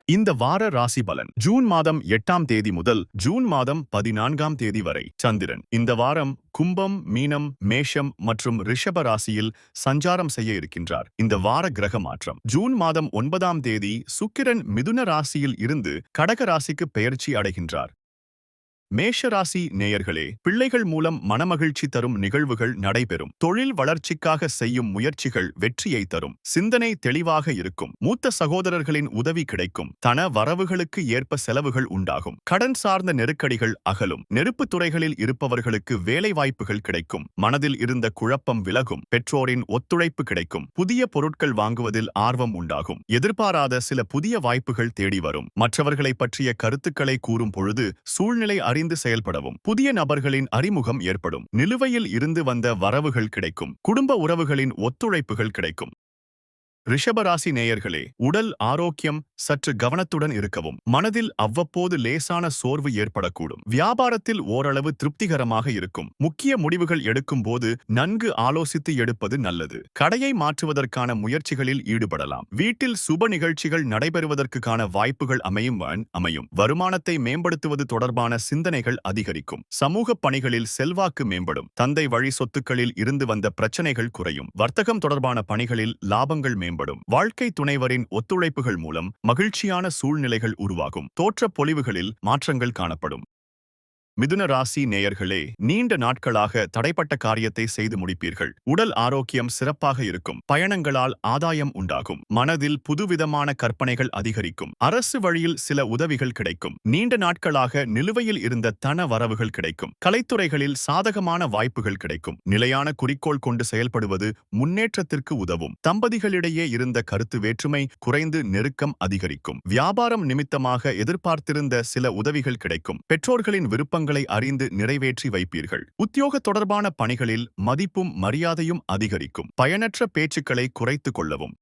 இந்த வார ராசி பலன் ஜூன் மாதம் 8ஆம் தேதி முதல் ஜூன் மாதம் 14ஆம் தேதி வரை சந்திரன் இந்த வாரம் கும்பம், மீனம், மேஷம் மற்றும் ரிஷப ராசியில் சஞ்சாரம் செய்ய இருக்கின்றார். இந்த வார கிரக மாற்றம் ஜூன் மாதம் 9ஆம் தேதி சுக்கிரன் மிதுன ராசியில் இருந்து கடக ராசிக்கு பெயர்ச்சி அடைகின்றார். மேஷராசி நேயர்களே, பிள்ளைகள் மூலம் மனமகிழ்ச்சி தரும் நிகழ்வுகள் நடைபெறும். தொழில் வளர்ச்சிக்காக செய்யும் முயற்சிகள் வெற்றியை தரும். சிந்தனை தெளிவாக இருக்கும். மூத்த சகோதரர்களின் உதவி கிடைக்கும். தன வரவுகளுக்கு ஏற்ப செலவுகள் உண்டாகும். கடன் சார்ந்த நெருக்கடிகள் அகலும். நெருப்புத் துறைகளில் இருப்பவர்களுக்கு வேலை வாய்ப்புகள் கிடைக்கும். மனதில் இருந்த குழப்பம் விலகும். பெற்றோரின் ஒத்துழைப்பு கிடைக்கும். புதிய பொருட்கள் வாங்குவதில் ஆர்வம் உண்டாகும். எதிர்பாராத சில புதிய வாய்ப்புகள் தேடி வரும். மற்றவர்களை பற்றிய கருத்துக்களை கூறும் பொழுது சூழ்நிலை அறிந்து செயல்படவும். புதிய நபர்களின் அறிமுகம் ஏற்படும். நிலுவையில் இருந்து வந்த வரவுகள் கிடைக்கும். குடும்ப உறவுகளின் ஒத்துழைப்புகள் கிடைக்கும். ரிஷபராசி நேயர்களே, உடல் ஆரோக்கியம் சற்று கவனத்துடன் இருக்கவும். மனதில் அவ்வப்போது லேசான சோர்வு ஏற்படக்கூடும். வியாபாரத்தில் ஓரளவு திருப்திகரமாக இருக்கும். முக்கிய முடிவுகள் எடுக்கும் போது நன்கு ஆலோசித்து எடுப்பது நல்லது. கடையை மாற்றுவதற்கான முயற்சிகளில் ஈடுபடலாம். வீட்டில் சுப நிகழ்ச்சிகள் நடைபெறுவதற்கான வாய்ப்புகள் அமையும். வருமானத்தை மேம்படுத்துவது தொடர்பான சிந்தனைகள் அதிகரிக்கும். சமூக பணிகளில் செல்வாக்கு மேம்படும். தந்தை வழி சொத்துக்களில் இருந்து வந்த பிரச்சனைகள் குறையும். வர்த்தகம் தொடர்பான பணிகளில் லாபங்கள் மேம்படும். வாழ்க்கை துணைவரின் ஒத்துழைப்புகள் மூலம் மகிழ்ச்சியான சூழ்நிலைகள் உருவாகும். தோற்ற பொலிவுகளில் மாற்றங்கள் காணப்படும். மிதுன ராசி நேயர்களே, நீண்ட நாட்களாக தடைப்பட்ட காரியத்தை செய்து முடிப்பீர்கள். உடல் ஆரோக்கியம் சிறப்பாக இருக்கும். பயணங்களால் ஆதாயம் உண்டாகும். மனதில் புதுவிதமான கற்பனைகள் அதிகரிக்கும். அரசு வழியில் சில உதவிகள் கிடைக்கும். நீண்ட நாட்களாக நிலுவையில் இருந்த தன வரவுகள் கிடைக்கும். கலைத்துறைகளில் சாதகமான வாய்ப்புகள் கிடைக்கும். நிலையான குறிக்கோள் கொண்டு செயல்படுவது முன்னேற்றத்திற்கு உதவும். தம்பதிகளிடையே இருந்த கருத்து வேற்றுமை குறைந்து நெருக்கம் அதிகரிக்கும். வியாபாரம் நிமித்தமாக எதிர்பார்த்திருந்த சில உதவிகள் கிடைக்கும். பெற்றோர்களின் விருப்பங்கள் அறிந்து நிறைவேற்றி வைப்பீர்கள். உத்தியோக தொடர்பான பணிகளில் மதிப்பும் மரியாதையும் அதிகரிக்கும். பயனற்ற பேச்சுக்களை குறைத்துக் கொள்ளவும்.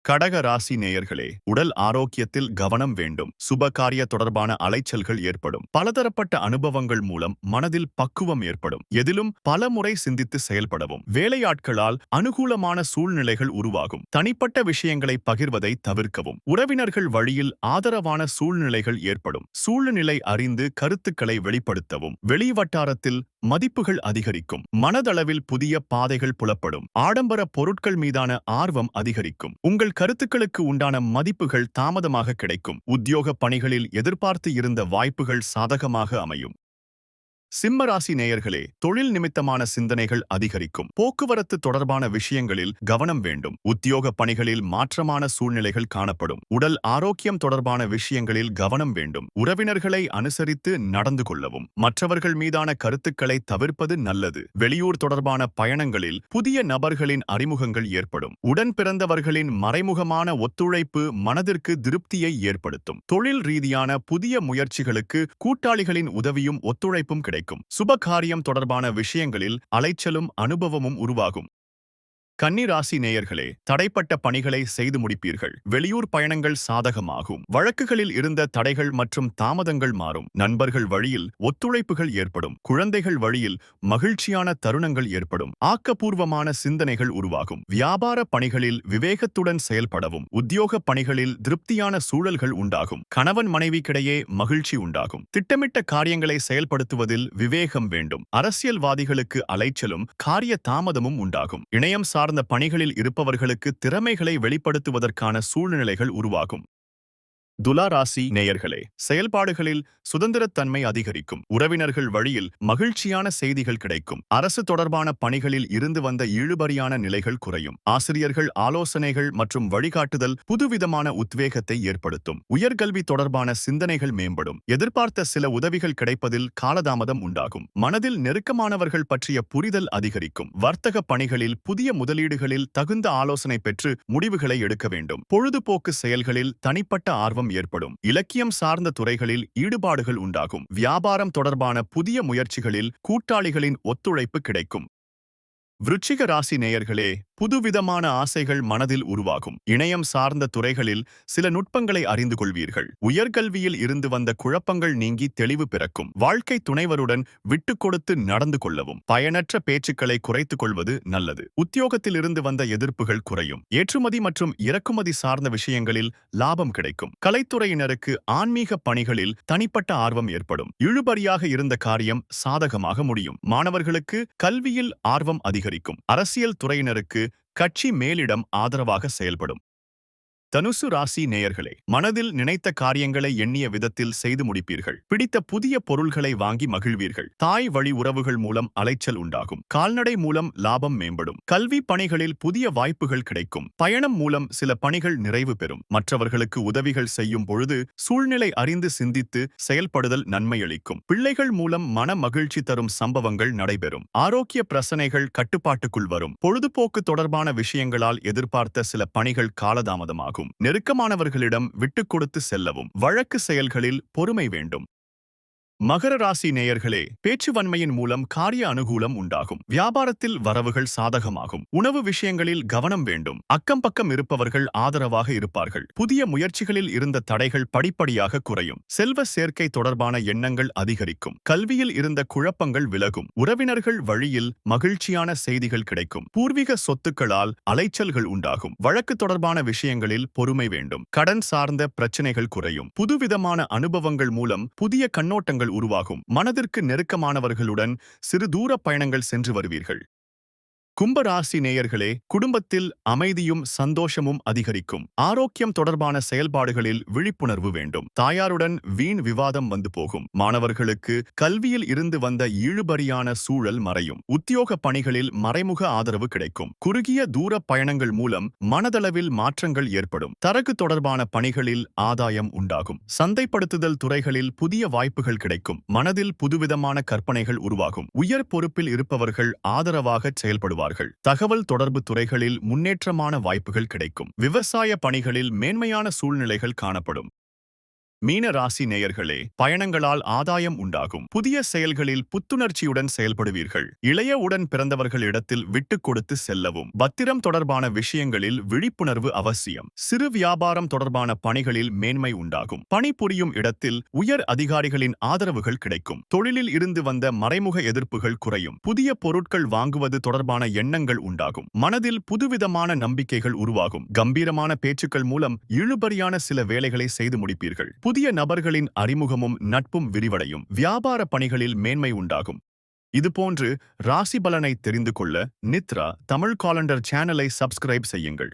கடக ராசி நேயர்களே, உடல் ஆரோக்கியத்தில் கவனம் வேண்டும். சுப காரிய தொடர்பான அலைச்சல்கள் ஏற்படும். பலதரப்பட்ட அனுபவங்கள் மூலம் மனதில் பக்குவம் ஏற்படும். எதிலும் பல முறை சிந்தித்து செயல்படவும். வேலையாட்களால் அனுகூலமான சூழ்நிலைகள் உருவாகும். தனிப்பட்ட விஷயங்களை பகிர்வதை தவிர்க்கவும். உறவினர்கள் வழியில் ஆதரவான சூழ்நிலைகள் ஏற்படும். சூழ்நிலை அறிந்து கருத்துக்களை வெளிப்படுத்தவும். வெளி வட்டாரத்தில் மதிப்புகள் அதிகரிக்கும். மனதளவில் புதிய பாதைகள் புலப்படும். ஆடம்பர பொருட்கள் மீதான ஆர்வம் அதிகரிக்கும். உங்கள் கருத்துக்களுக்கு உண்டான மதிப்புகள் தாமதமாக கிடைக்கும். உத்தியோக பணிகளில் எதிர்பார்த்து இருந்த வாய்ப்புகள் சாதகமாக அமையும். சிம்மராசி நேயர்களே, தொழில் நிமித்தமான சிந்தனைகள் அதிகரிக்கும். போக்குவரத்து தொடர்பான விஷயங்களில் கவனம் வேண்டும். உத்தியோக பணிகளில் மாற்றமான சூழ்நிலைகள் காணப்படும். உடல் ஆரோக்கியம் தொடர்பான விஷயங்களில் கவனம் வேண்டும். உறவினர்களை அனுசரித்து நடந்து கொள்ளவும். மற்றவர்கள் மீதான கருத்துக்களை தவிர்ப்பது நல்லது. வெளியூர் தொடர்பான பயணங்களில் புதிய நபர்களின் அறிமுகங்கள் ஏற்படும். உடன் பிறந்தவர்களின் மறைமுகமான ஒத்துழைப்பு மனதிற்கு திருப்தியை ஏற்படுத்தும். தொழில் ரீதியான புதிய முயற்சிகளுக்கு கூட்டாளிகளின் உதவியும் ஒத்துழைப்பும் கிடைக்கும். சுப காரியம் தொடர்பான விஷயங்களில் அலைச்சலும் அனுபவமும் உருவாகும். கன்னி ராசி நேயர்களே, தடைப்பட்ட பணிகளை செய்து முடிப்பீர்கள். வெளியூர் பயணங்கள் சாதகமாகும். வழக்குகளில் இருந்த தடைகள் மற்றும் தாமதங்கள் மாறும். நண்பர்கள் வழியில் ஒத்துழைப்புகள் ஏற்படும். குழந்தைகள் வழியில் மகிழ்ச்சியான தருணங்கள் ஏற்படும். ஆக்கப்பூர்வமான சிந்தனைகள் உருவாகும். வியாபார பணிகளில் விவேகத்துடன் செயல்படவும். உத்தியோக பணிகளில் திருப்தியான சூழல்கள் உண்டாகும். கணவன் மனைவிக்கிடையே மகிழ்ச்சி உண்டாகும். திட்டமிட்ட காரியங்களை செயல்படுத்துவதில் விவேகம் வேண்டும். அரசியல்வாதிகளுக்கு அலைச்சலும் காரிய தாமதமும் உண்டாகும். இணையம் சார்ந்த பணிகளில் இருப்பவர்களுக்கு திறமைகளை வெளிப்படுத்துவதற்கான சூழ்நிலைகள் உருவாகும். துலா ராசி நேயர்களே, செயல்பாடுகளில் சுதந்திரத்தன்மை அதிகரிக்கும். உறவினர்கள் வழியில் மகிழ்ச்சியான செய்திகள் கிடைக்கும். அரசு தொடர்பான பணிகளில் இருந்து வந்த இழுபறியான நிலைகள் குறையும். ஆசிரியர்கள் ஆலோசனைகள் மற்றும் வழிகாட்டுதல் புதுவிதமான உத்வேகத்தை ஏற்படுத்தும். உயர்கல்வி தொடர்பான சிந்தனைகள் மேம்படும். எதிர்பார்த்த சில உதவிகள் கிடைப்பதில் காலதாமதம் உண்டாகும். மனதில் நெருக்கமானவர்கள் பற்றிய புரிதல் அதிகரிக்கும். வர்த்தக பணிகளில் புதிய முதலீடுகளில் தகுந்த ஆலோசனை பெற்று முடிவுகளை எடுக்க வேண்டும். பொழுதுபோக்கு செயல்களில் தனிப்பட்ட ஆர்வம் ஏற்படும். இலக்கியம் சார்ந்த துறைகளில் ஈடுபாடுகள் உண்டாகும். வியாபாரம் தொடர்பான புதிய முயற்சிகளில் கூட்டாளிகளின் ஒத்துழைப்பு கிடைக்கும். விருச்சிக ராசி நேயர்களே, புதுவிதமான ஆசைகள் மனதில் உருவாகும். இணையம் சார்ந்த துறைகளில் சில நுட்பங்களை அறிந்து கொள்வீர்கள். உயர்கல்வியில் இருந்து வந்த குழப்பங்கள் நீங்கி தெளிவு பிறக்கும். வாழ்க்கை துணைவருடன் விட்டுக் கொடுத்து நடந்து கொள்ளவும். பயனற்ற பேச்சுக்களை குறைத்துக் கொள்வது நல்லது. உத்தியோகத்தில் இருந்து வந்த எதிர்ப்புகள் குறையும். ஏற்றுமதி மற்றும் இறக்குமதி சார்ந்த விஷயங்களில் லாபம் கிடைக்கும். கலைத்துறையினருக்கு ஆன்மீக பணிகளில் தனிப்பட்ட ஆர்வம் ஏற்படும். இழுபறியாக இருந்த காரியம் சாதகமாக முடியும். மாணவர்களுக்கு கல்வியில் ஆர்வம் அதிகரிக்கும். அரசியல் துறையினருக்கு கட்சி மேலிடம் ஆதரவாக செயல்படும். தனுசு ராசி நேயர்களே, மனதில் நினைத்த காரியங்களை எண்ணிய விதத்தில் செய்து முடிப்பீர்கள். பிடித்த புதிய பொருள்களை வாங்கி மகிழ்வீர்கள். தாய் வழி உறவுகள் மூலம் அலைச்சல் உண்டாகும். கால்நடை மூலம் லாபம் மேம்படும். கல்வி பணிகளில் புதிய வாய்ப்புகள் கிடைக்கும். பயணம் மூலம் சில பணிகள் நிறைவு பெறும். மற்றவர்களுக்கு உதவிகள் செய்யும் பொழுது சூழ்நிலை அறிந்து சிந்தித்து செயல்படுதல் நன்மையளிக்கும். பிள்ளைகள் மூலம் மன மகிழ்ச்சி தரும் சம்பவங்கள் நடைபெறும். ஆரோக்கிய பிரச்சனைகள் கட்டுப்பாட்டுக்குள் வரும். பொழுதுபோக்கு தொடர்பான விஷயங்களால் எதிர்பார்த்த சில பணிகள் காலதாமதமாகும். நெருக்கமானவர்களிடம் விட்டுக் கொடுத்து செல்லவும். வழக்கு செயல்களில் பொறுமை வேண்டும். மகர ராசி நேயர்களே, பேச்சுவன்மையின் மூலம் காரிய அனுகூலம் உண்டாகும். வியாபாரத்தில் வரவுகள் சாதகமாகும். உணவு விஷயங்களில் கவனம் வேண்டும். அக்கம் பக்கம் இருப்பவர்கள் ஆதரவாக இருப்பார்கள். புதிய முயற்சிகளில் இருந்த தடைகள் படிப்படியாக குறையும். செல்வ சேர்க்கை தொடர்பான எண்ணங்கள் அதிகரிக்கும். கல்வியில் இருந்த குழப்பங்கள் விலகும். உறவினர்கள் வழியில் மகிழ்ச்சியான செய்திகள் கிடைக்கும். பூர்வீக சொத்துக்களால் அலைச்சல்கள் உண்டாகும். வழக்கு தொடர்பான விஷயங்களில் பொறுமை வேண்டும். கடன் சார்ந்த பிரச்சனைகள் குறையும். புதுவிதமான அனுபவங்கள் மூலம் புதிய கண்ணோட்டங்கள் உருவாகும். மனதிற்கு நெருக்கமானவர்களுடன் சிறு தூர பயணங்கள் சென்று வருவீர்கள். கும்பராசி நேயர்களே, குடும்பத்தில் அமைதியும் சந்தோஷமும் அதிகரிக்கும். ஆரோக்கியம் தொடர்பான செயல்பாடுகளில் விழிப்புணர்வு வேண்டும். தாயாருடன் வீண் விவாதம் வந்து போகும். மாணவர்களுக்கு கல்வியில் இருந்து வந்த இழுபறியான சூழல் மறையும். உத்தியோக பணிகளில் மறைமுக ஆதரவு கிடைக்கும். குறுகிய தூர பயணங்கள் மூலம் மனதளவில் மாற்றங்கள் ஏற்படும். தரகு தொடர்பான பணிகளில் ஆதாயம் உண்டாகும். சந்தைப்படுத்துதல் துறைகளில் புதிய வாய்ப்புகள் கிடைக்கும். மனதில் புதுவிதமான கற்பனைகள் உருவாகும். உயர் பொறுப்பில் இருப்பவர்கள் ஆதரவாக செயல்படுவார்கள். தகவல் தொடர்பு துறைகளில் முன்னேற்றமான வாய்ப்புகள் கிடைக்கும். விவசாய பணிகளில் மேன்மையான சூழ்நிலைகள் காணப்படும். மீன ராசி நேயர்களே, பயணங்களால் ஆதாயம் உண்டாகும். புதிய செயல்களில் புத்துணர்ச்சியுடன் செயல்படுவீர்கள். இளைய உடன் பிறந்தவர்களிடத்தில் விட்டுக் கொடுத்து செல்லவும். பத்திரம் தொடர்பான விஷயங்களில் விழிப்புணர்வு அவசியம். சிறு வியாபாரம் தொடர்பான பணிகளில் மேன்மை உண்டாகும். பணிபுரியும் இடத்தில் உயர் அதிகாரிகளின் ஆதரவுகள் கிடைக்கும். தொழிலில் இருந்து வந்த மறைமுக எதிர்ப்புகள் குறையும். புதிய பொருட்கள் வாங்குவது தொடர்பான எண்ணங்கள் உண்டாகும். மனதில் புதுவிதமான நம்பிக்கைகள் உருவாகும். கம்பீரமான பேச்சுக்கள் மூலம் இழுபறியான சில வேலைகளை செய்து முடிப்பீர்கள். புதிய நபர்களின் அறிமுகமும் நட்பும் விரிவடையும். வியாபார பணிகளில் மேன்மை உண்டாகும். இதுபோன்று ராசி பலனை தெரிந்து கொள்ள நித்ரா தமிழ் காலண்டர் சேனலை சப்ஸ்கிரைப் செய்யுங்கள்.